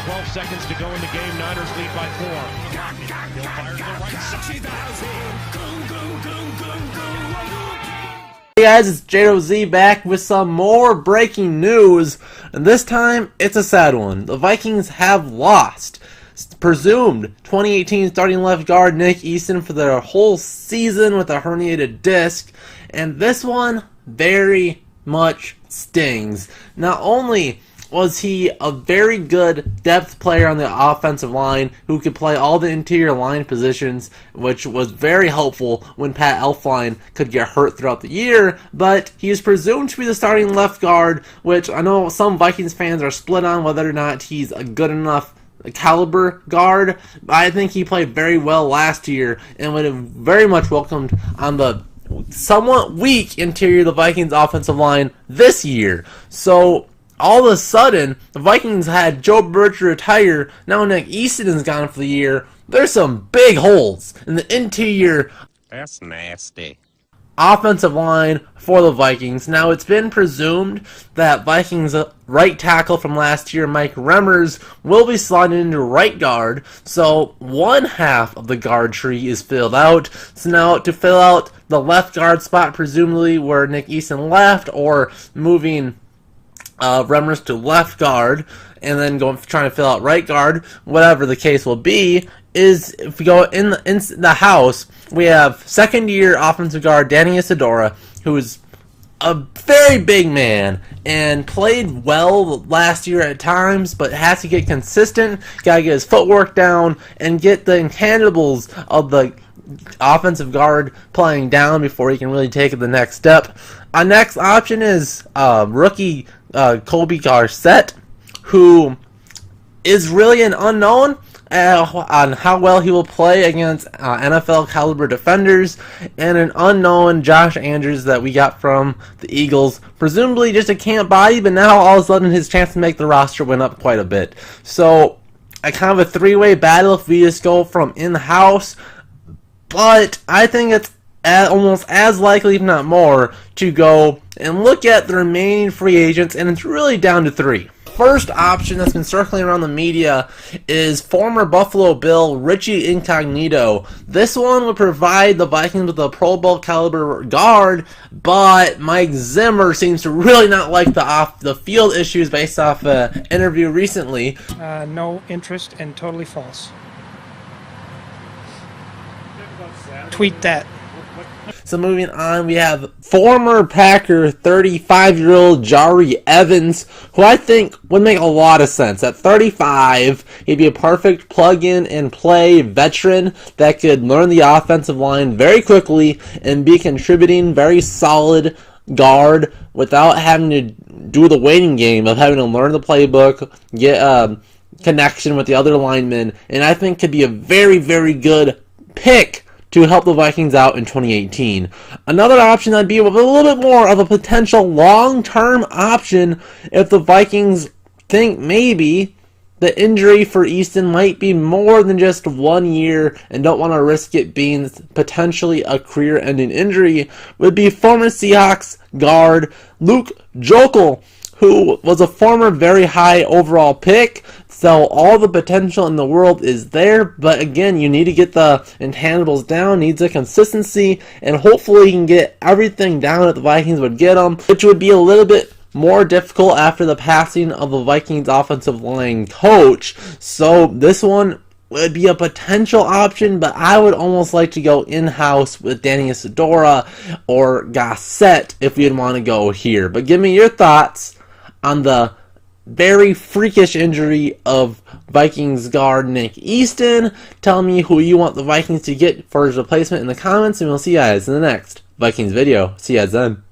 12 seconds to go in the game. Niners lead by 4. He'll fire to the right side. Hey guys, it's JRoZ back with some more breaking news, and this time it's a sad one. The Vikings have lost presumed 2018 starting left guard Nick Easton for their whole season with a herniated disc, and this one very much stings. Not only was he a very good depth player on the offensive line who could play all the interior line positions, which was very helpful when Pat Elflein could get hurt throughout the year, but he is presumed to be the starting left guard, which I know some Vikings fans are split on whether or not he's a good enough caliber guard. I think he played very well last year and would have very much welcomed on the somewhat weak interior of the Vikings offensive line this year. So all of a sudden, the Vikings had Joe Birch retire. Now Nick Easton is gone for the year. There's some big holes in the interior. That's nasty. Offensive line for the Vikings. Now, it's been presumed that Vikings right tackle from last year, Mike Remmers, will be slotted into right guard. So one half of the guard tree is filled out. So now to fill out the left guard spot, presumably where Nick Easton left, or moving Remmers to left guard, and then trying to fill out right guard, whatever the case will be, is if we go in the house, we have second-year offensive guard Danny Isidora, who is a very big man and played well last year at times, but has to get consistent, gotta get his footwork down, and get the intangibles of the offensive guard playing down before he can really take the next step. Our next option is rookie Colby Garcett, who is really an unknown on how well he will play against NFL caliber defenders, and an unknown Josh Andrews that we got from the Eagles, presumably just a camp body, but now all of a sudden his chance to make the roster went up quite a bit. So a kind of a three-way battle if we just go from in-house, but I think it's almost as likely, if not more, to go and look at the remaining free agents, and it's really down to three. First option that's been circling around the media is former Buffalo Bill Richie Incognito. This one would provide the Vikings with a Pro Bowl caliber guard, but Mike Zimmer seems to really not like the field issues based off an interview recently. No interest and totally false. Tweet that. So moving on, we have former Packer 35-year-old Jari Evans, who I think would make a lot of sense. At 35, he'd be a perfect plug-in-and-play veteran that could learn the offensive line very quickly and be contributing very solid guard without having to do the waiting game of having to learn the playbook, get a connection with the other linemen, and I think could be a very, very good pick to help the Vikings out in 2018. Another option that'd be a little bit more of a potential long-term option if the Vikings think maybe the injury for Easton might be more than just 1 year and don't want to risk it being potentially a career-ending injury, would be former Seahawks guard Luke Joeckel, who was a former very high overall pick. So all the potential in the world is there, but again, you need to get the intangibles down, needs a consistency, and hopefully you can get everything down that the Vikings would get them, which would be a little bit more difficult after the passing of the Vikings offensive line coach. So this one would be a potential option, but I would almost like to go in-house with Danny Isidora or Gossett if you'd want to go here. But give me your thoughts on the very freakish injury of Vikings guard Nick Easton. Tell me who you want the Vikings to get for his replacement in the comments, and we'll see you guys in the next Vikings video. See you guys then.